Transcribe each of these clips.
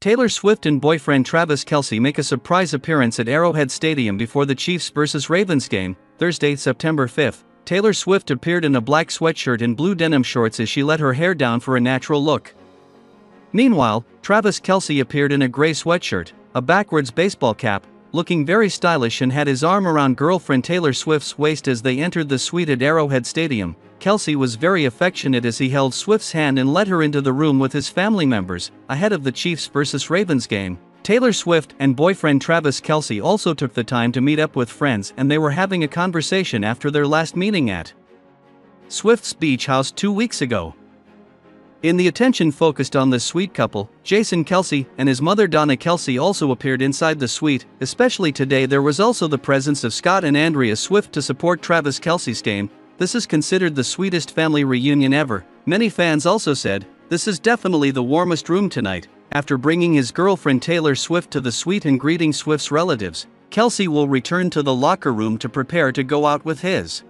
Taylor Swift and boyfriend Travis Kelce make a surprise appearance at Arrowhead Stadium before the Chiefs vs. Ravens game, Thursday, September 5. Taylor Swift appeared in a black sweatshirt and blue denim shorts as she let her hair down for a natural look. Meanwhile, Travis Kelce appeared in a gray sweatshirt, a backwards baseball cap, looking very stylish, and had his arm around girlfriend Taylor Swift's waist as they entered the suite at Arrowhead Stadium. Kelce was very affectionate as he held Swift's hand and led her into the room with his family members, ahead of the Chiefs vs. Ravens game. Taylor Swift and boyfriend Travis Kelce also took the time to meet up with friends, and they were having a conversation after their last meeting at Swift's beach house 2 weeks ago. In the attention focused on the sweet couple, Jason Kelce and his mother Donna Kelce also appeared inside the suite. Especially today, there was also the presence of Scott and Andrea Swift to support Travis Kelce's game. This is considered the sweetest family reunion ever. Many fans also said, "This is definitely the warmest room tonight." After bringing his girlfriend Taylor Swift to the suite and greeting Swift's relatives, Kelce will return to the locker room to prepare to go out with his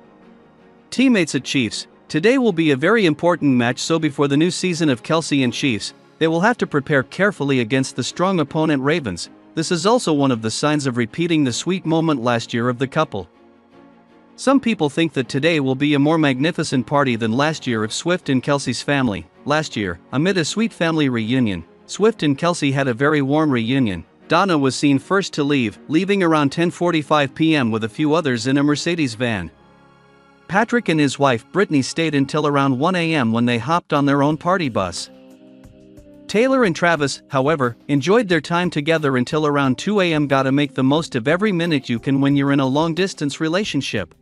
teammates at Chiefs. Today will be a very important match, so before the new season of Kelce and Chiefs, they will have to prepare carefully against the strong opponent Ravens. This is also one of the signs of repeating the sweet moment last year of the couple. Some people think that today will be a more magnificent party than last year of Swift and Kelce's family. Last year, amid a sweet family reunion, Swift and Kelce had a very warm reunion. Donna was seen first to leave, leaving around 10:45 p.m. with a few others in a Mercedes van. Patrick and his wife Brittany stayed until around 1 a.m. when they hopped on their own party bus. Taylor and Travis, however, enjoyed their time together until around 2 a.m. Gotta make the most of every minute you can when you're in a long-distance relationship.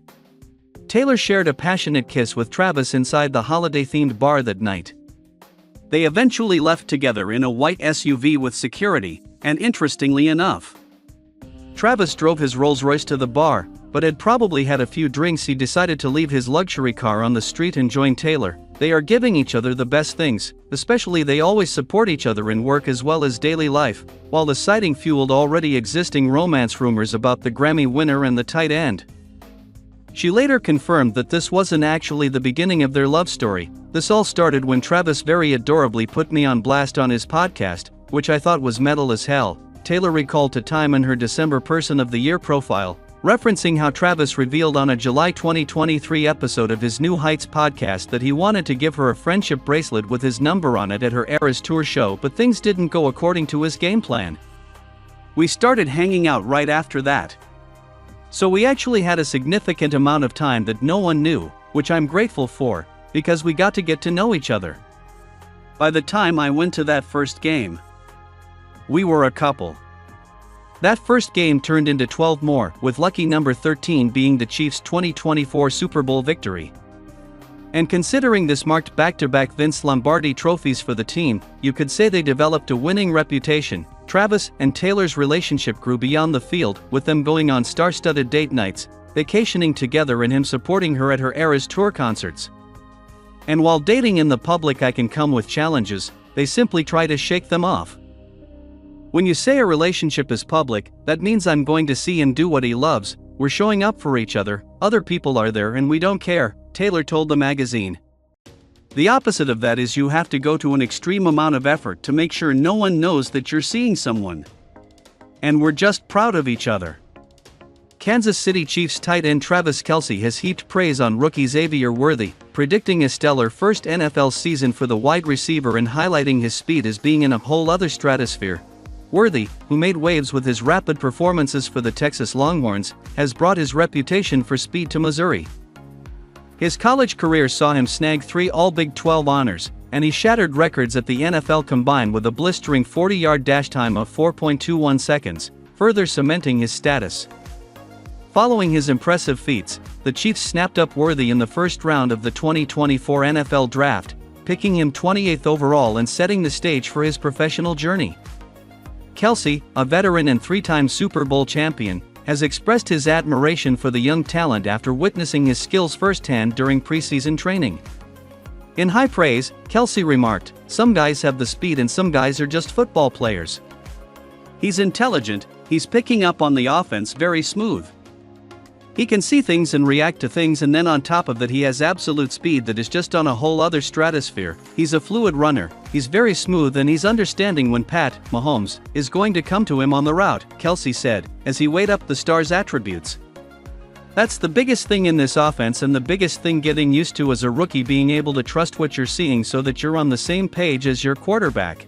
Taylor shared a passionate kiss with Travis inside the holiday-themed bar that night. They eventually left together in a white SUV with security, and interestingly enough, Travis drove his Rolls-Royce to the bar, but had probably had a few drinks. He decided to leave his luxury car on the street and join Taylor. They are giving each other the best things, especially they always support each other in work as well as daily life, while the sighting fueled already existing romance rumors about the Grammy winner and the tight end. She later confirmed that this wasn't actually the beginning of their love story. This all started when Travis very adorably put me on blast on his podcast, which I thought was metal as hell. Taylor recalled to Time in her December Person of the Year profile, referencing how Travis revealed on a July 2023 episode of his New Heights podcast that he wanted to give her a friendship bracelet with his number on it at her Eras Tour show, but things didn't go according to his game plan. "We started hanging out right after that. So we actually had a significant amount of time that no one knew, which I'm grateful for, because we got to get to know each other. By the time I went to that first game, we were a couple." That first game turned into 12 more, with lucky number 13 being the Chiefs' 2024 Super Bowl victory. And considering this marked back-to-back Vince Lombardi trophies for the team, you could say they developed a winning reputation. Travis and Taylor's relationship grew beyond the field, with them going on star-studded date nights, vacationing together, and him supporting her at her Eras Tour concerts. And while dating in the public can come with challenges, they simply try to shake them off. "When you say a relationship is public, that means I'm going to see and do what he loves. We're showing up for each other, other people are there, and we don't care," Taylor told the magazine. "The opposite of that is you have to go to an extreme amount of effort to make sure no one knows that you're seeing someone. And we're just proud of each other." Kansas City Chiefs tight end Travis Kelce has heaped praise on rookie Xavier Worthy, predicting a stellar first NFL season for the wide receiver and highlighting his speed as being in a whole other stratosphere. Worthy, who made waves with his rapid performances for the Texas Longhorns, has brought his reputation for speed to Missouri. His college career saw him snag 3 All-Big 12 honors, and he shattered records at the NFL Combine with a blistering 40-yard dash time of 4.21 seconds, further cementing his status. Following his impressive feats, the Chiefs snapped up Worthy in the first round of the 2024 NFL Draft, picking him 28th overall and setting the stage for his professional journey. Kelce, a veteran and 3-time Super Bowl champion, has expressed his admiration for the young talent after witnessing his skills firsthand during preseason training. In high praise, Kelce remarked, "Some guys have the speed and some guys are just football players. He's intelligent, he's picking up on the offense very smooth. He can see things and react to things, and then on top of that he has absolute speed that is just on a whole other stratosphere. He's a fluid runner, he's very smooth, and he's understanding when Pat Mahomes is going to come to him on the route, Kelce said, as he weighed up the star's attributes. That's the biggest thing in this offense, and the biggest thing getting used to as a rookie, being able to trust what you're seeing so that you're on the same page as your quarterback.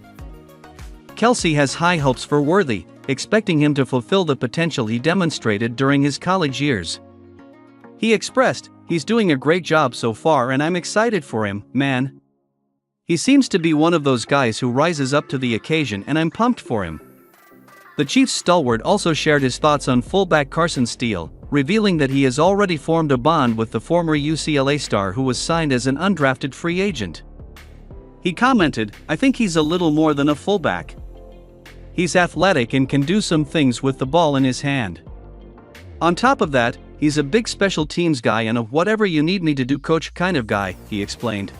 Kelce has high hopes for Worthy, expecting him to fulfill the potential he demonstrated during his college years. He expressed, "He's doing a great job so far and I'm excited for him, man. He seems to be one of those guys who rises up to the occasion and I'm pumped for him." The Chiefs stalwart also shared his thoughts on fullback Carson Steele, revealing that he has already formed a bond with the former UCLA star who was signed as an undrafted free agent. He commented, "I think he's a little more than a fullback. He's athletic and can do some things with the ball in his hand. On top of that, he's a big special teams guy and a whatever you need me to do coach kind of guy," he explained.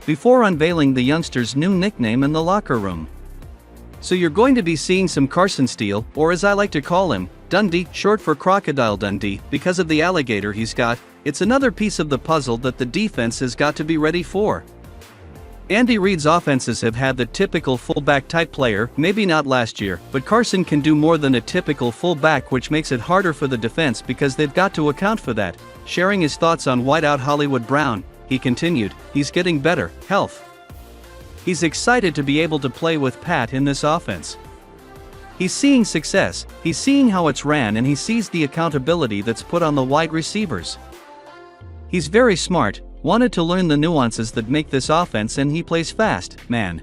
Before unveiling the youngster's new nickname in the locker room. "So you're going to be seeing some Carson Steele, or as I like to call him, Dundee, short for Crocodile Dundee, because of the alligator he's got. It's another piece of the puzzle that the defense has got to be ready for." Andy Reid's offenses have had the typical fullback type player, maybe not last year, but Carson can do more than a typical fullback, which makes it harder for the defense because they've got to account for that. Sharing his thoughts on wideout Hollywood Brown, he continued, "He's getting better, health. He's excited to be able to play with Pat in this offense. He's seeing success, he's seeing how it's ran, and he sees the accountability that's put on the wide receivers. He's very smart, wanted to learn the nuances that make this offense, and he plays fast, man.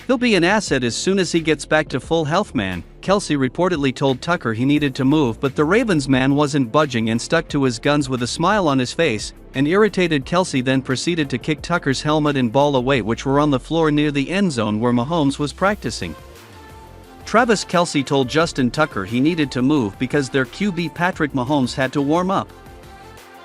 He'll be an asset as soon as he gets back to full health, man." Kelce reportedly told Tucker he needed to move, but the Ravens man wasn't budging and stuck to his guns with a smile on his face. An irritated Kelce then proceeded to kick Tucker's helmet and ball away, which were on the floor near the end zone where Mahomes was practicing. Travis Kelce told Justin Tucker he needed to move because their QB Patrick Mahomes had to warm up.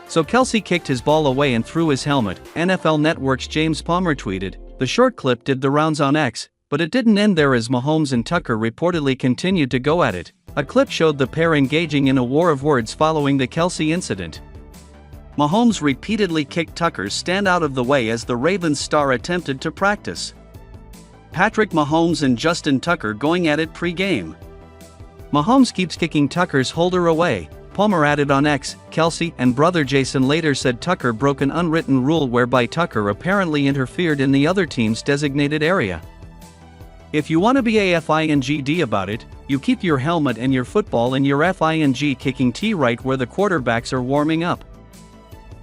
So Kelce kicked his ball away and threw his helmet, NFL Network's James Palmer tweeted. The short clip did the rounds on X, but it didn't end there as Mahomes and Tucker reportedly continued to go at it. A clip showed the pair engaging in a war of words following the Kelce incident. Mahomes repeatedly kicked Tucker's stand out of the way as the Ravens star attempted to practice. Patrick Mahomes and Justin Tucker going at it pre-game. Mahomes keeps kicking Tucker's holder away, Palmer added on X. Kelce and brother Jason later said Tucker broke an unwritten rule whereby Tucker apparently interfered in the other team's designated area. "If you want to be AFINGD about it, you keep your helmet and your football and your FING kicking tee right where the quarterbacks are warming up.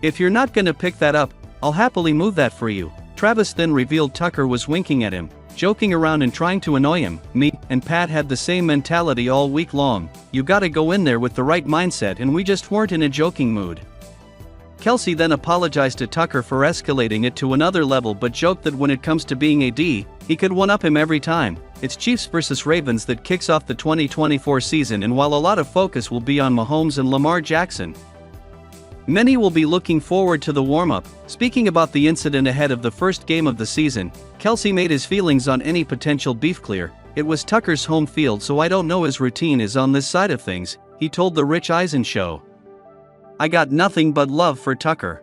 If you're not gonna pick that up, I'll happily move that for you." Travis then revealed Tucker was winking at him, joking around and trying to annoy him. "Me and Pat had the same mentality all week long. You gotta go in there with the right mindset, and we just weren't in a joking mood." Kelce then apologized to Tucker for escalating it to another level, but joked that when it comes to being AD, he could one-up him every time. It's Chiefs versus Ravens that kicks off the 2024 season, and while a lot of focus will be on Mahomes and Lamar Jackson, many will be looking forward to the warm-up. Speaking about the incident ahead of the first game of the season, Kelce made his feelings on any potential beef clear. "It was Tucker's home field, so I don't know his routine is on this side of things," he told the Rich Eisen show. "I got nothing but love for Tucker.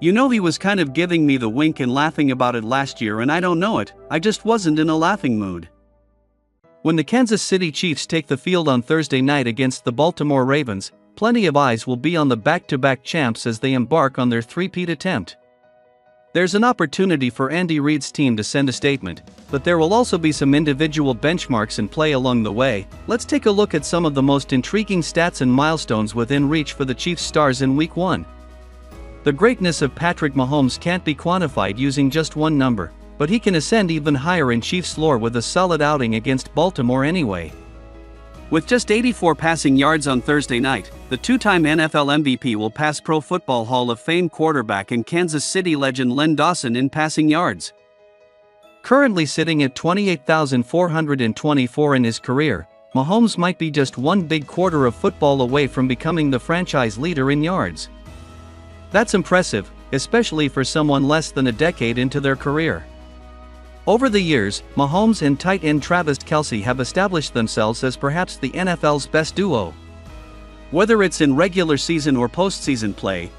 You know, he was kind of giving me the wink and laughing about it last year, and I don't know it, I just wasn't in a laughing mood." When the Kansas City Chiefs take the field on Thursday night against the Baltimore Ravens, plenty of eyes will be on the back-to-back champs as they embark on their three-peat attempt. There's an opportunity for Andy Reid's team to send a statement, but there will also be some individual benchmarks in play along the way. Let's take a look at some of the most intriguing stats and milestones within reach for the Chiefs stars in Week 1. The greatness of Patrick Mahomes can't be quantified using just one number, but he can ascend even higher in Chiefs lore with a solid outing against Baltimore anyway. With just 84 passing yards on Thursday night, the two-time NFL MVP will pass Pro Football Hall of Fame quarterback and Kansas City legend Len Dawson in passing yards. Currently sitting at 28,424 in his career, Mahomes might be just one big quarter of football away from becoming the franchise leader in yards. That's impressive, especially for someone less than a decade into their career. Over the years, Mahomes and tight end Travis Kelce have established themselves as perhaps the NFL's best duo. Whether it's in regular season or postseason play,